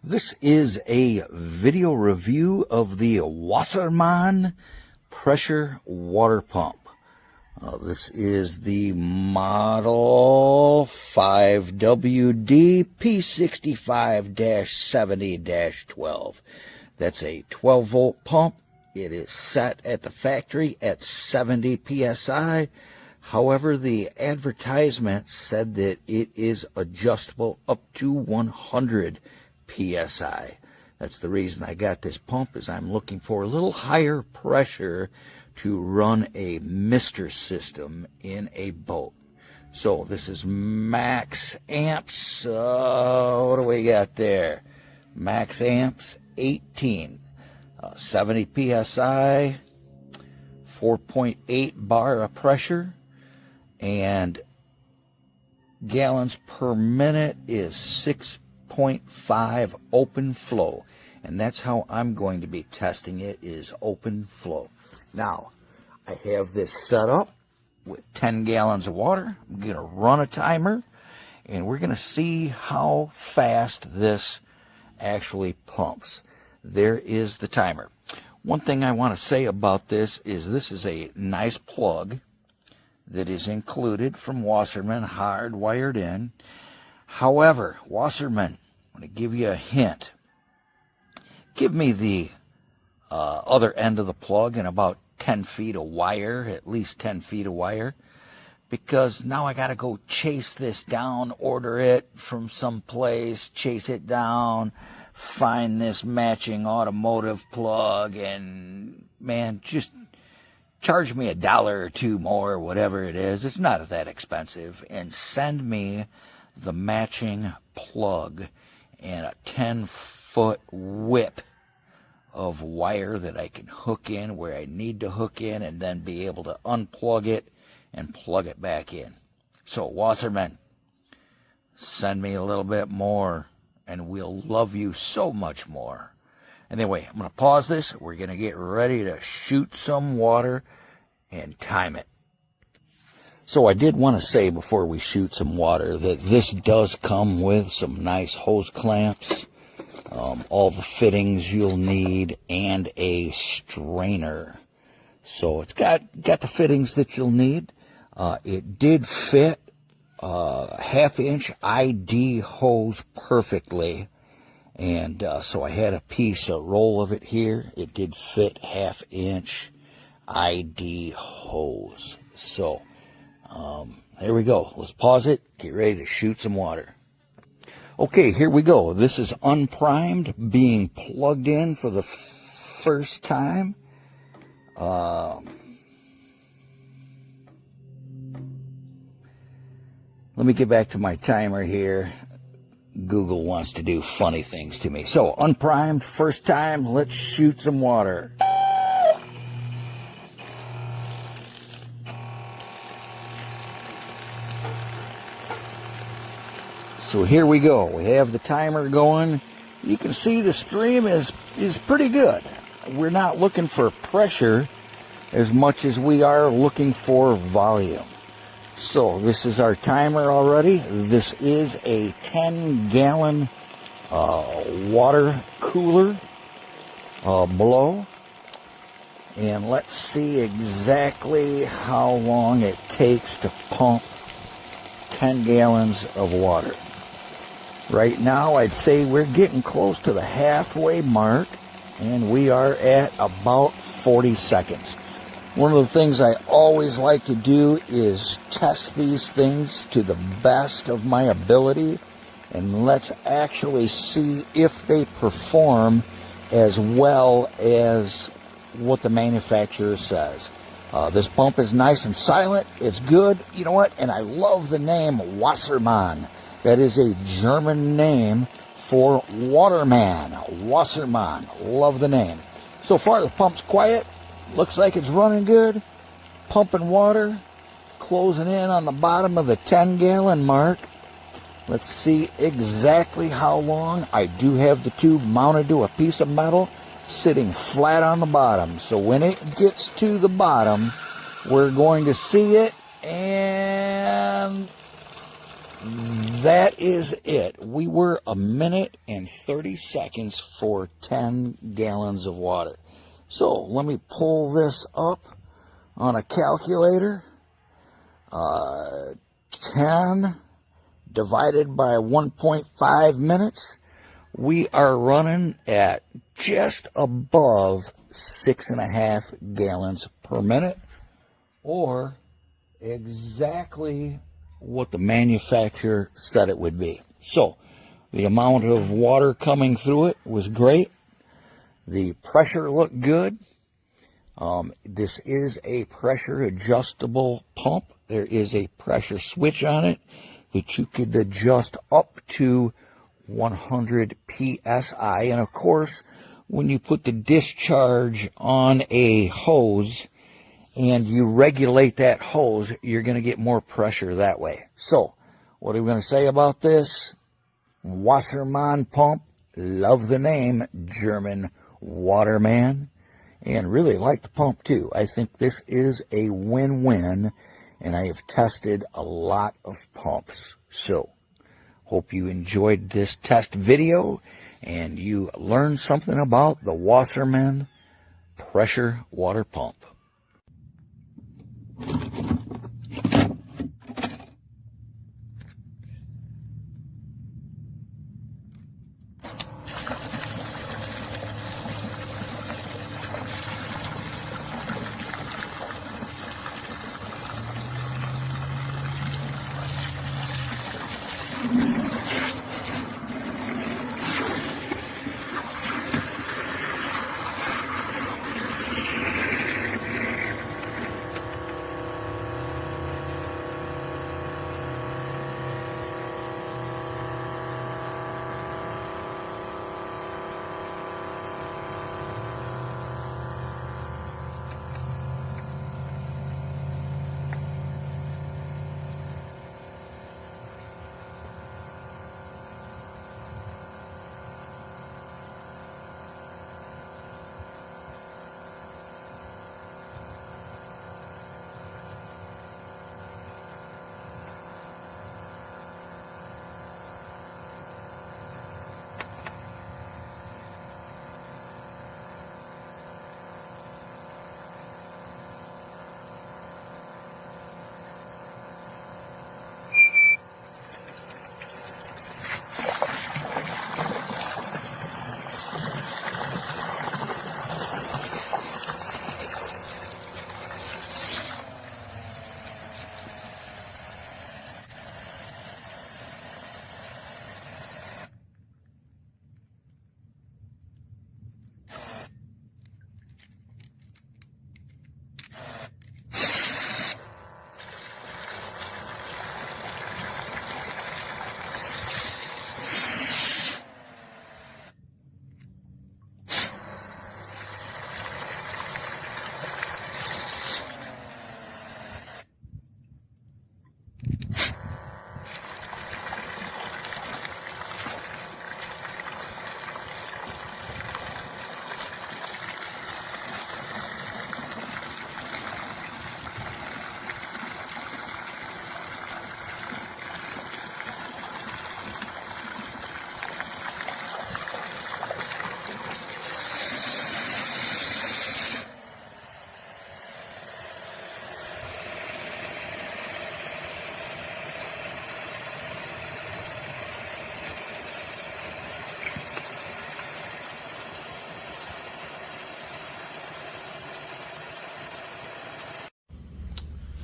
This is a video review of the WASSERMANN pressure water pump. This is the model 5WD P65-70-12. That's a 12 volt pump. It is set at the factory at 70 PSI. However, the advertisement said that it is adjustable up to 100 PSI. That's the reason I got this pump, is I'm looking for a little higher pressure to run a mister system in a boat. So this is max amps. What do we got there? Max amps 18, 70 PSI, 4.8 bar of pressure, and gallons per minute is 6.5 open flow, and that's how I'm going to be testing it, is open flow. Now, I have this set up with 10 gallons of water. I'm going to run a timer, and we're going to see how fast this actually pumps. There is the timer. One thing I want to say about this is a nice plug that is included from Wassermann, hardwired in. However, Wassermann, I'm going to give you a hint. Give me the other end of the plug and about 10 feet of wire, at least 10 feet of wire, because now I got to go chase this down, order it from someplace, chase it down, find this matching automotive plug, and man, just charge me $1 or $2 more, whatever it is. It's not that expensive, and send me the matching plug and a 10-foot whip of wire that I can hook in where I need to hook in, and then be able to unplug it and plug it back in. So Wassermann, send me a little bit more and we'll love you so much more. Anyway, I'm going to pause this. We're going to get ready to shoot some water and time it. So I did want to say before we shoot some water that this does come with some nice hose clamps, all the fittings you'll need, and a strainer. So it's got the fittings that you'll need. It did fit half-inch ID hose perfectly, and so I had a roll of it here. It did fit half-inch ID hose. So there we go. Let's pause it, get ready to shoot some water. Okay, here we go. This is unprimed, being plugged in for the first time. Let me get back to my timer here. Google wants to do funny things to me. So, unprimed, first time, let's shoot some water. So here we go. We have the timer going. You can see the stream is pretty good. We're not looking for pressure as much as we are looking for volume. So this is our timer already. This is a 10-gallon water cooler below. And let's see exactly how long it takes to pump 10 gallons of water. Right now, I'd say we're getting close to the halfway mark, and we are at about 40 seconds. One of the things I always like to do is test these things to the best of my ability, and let's actually see if they perform as well as what the manufacturer says. This pump is nice and silent. It's good. You know what? And I love the name Wassermann. That is a German name for waterman. Wassermann. Love the name. So far, the pump's quiet. Looks like it's running good. Pumping water. Closing in on the bottom of the 10-gallon mark. Let's see exactly how long. I do have the tube mounted to a piece of metal sitting flat on the bottom. So when it gets to the bottom, we're going to see it, and that is it. We were 1 minute and 30 seconds for 10 gallons of water. So let me pull this up on a calculator. 10 divided by 1.5 minutes. We are running at just above 6.5 gallons per minute, or exactly what the manufacturer said it would be. So the amount of water coming through it was great. The pressure looked good. This is a pressure adjustable pump. There is a pressure switch on it that you could adjust up to 100 PSI. And of course, when you put the discharge on a hose and you regulate that hose, you're going to get more pressure that way. So, what are we going to say about this? WASSERMANN pump. Love the name, German waterman. And really like the pump too. I think this is a win-win, and I have tested a lot of pumps. So, hope you enjoyed this test video and you learned something about the WASSERMANN pressure water pump.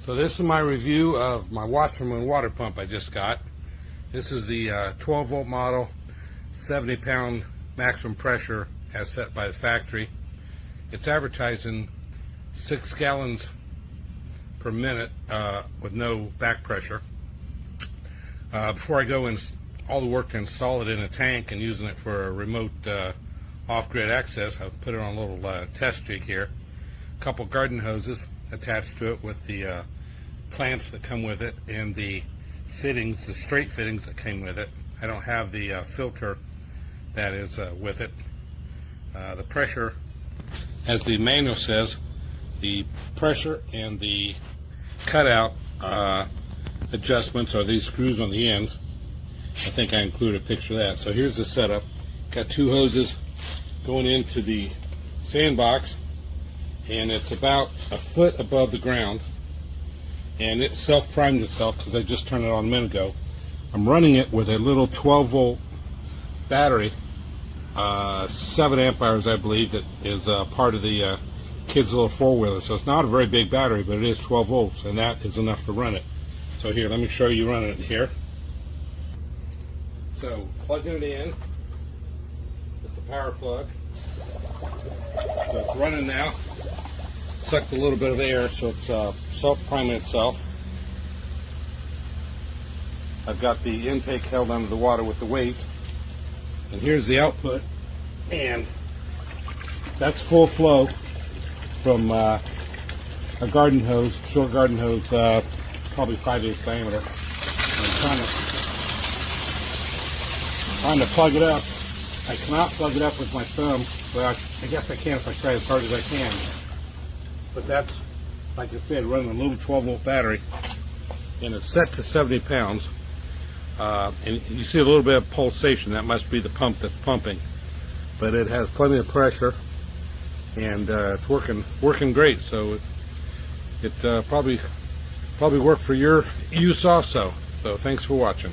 So this is my review of my WASSERMANN water pump I just got. This is the 12-volt model, 70-pound maximum pressure as set by the factory. It's advertising 6 gallons per minute with no back pressure. Before I go in all the work to install it in a tank and using it for a remote off-grid access, I've put it on a little test jig here. A couple garden hoses attached to it with the clamps that come with it, and the fittings, the straight fittings that came with it. I don't have the filter that is with it. The pressure, as the manual says, the pressure and the cutout adjustments are these screws on the end. I think I included a picture of that. So here's the setup. Got two hoses going into the sandbox, and it's about a foot above the ground, and it self-primed itself because I just turned it on a minute ago. I'm running it with a little 12-volt battery, 7 amp hours I believe, that is part of the kid's little four-wheeler. So it's not a very big battery, but it is 12 volts, and that is enough to run it. So here, let me show you running it here. So plugging it in with the power plug. So it's running now. Sucked a little bit of air, so it's self-priming itself. I've got the intake held under the water with the weight. And here's the output. And that's full flow from a garden hose, short garden hose, probably 5/8 diameter. I'm trying to plug it up. I cannot plug it up with my thumb. Well, I guess I can if I try as hard as I can. But that's, like I said, running a little 12-volt battery, and it's set to 70 pounds. And you see a little bit of pulsation. That must be the pump that's pumping. But it has plenty of pressure, and it's working great. So it probably worked for your use also. So thanks for watching.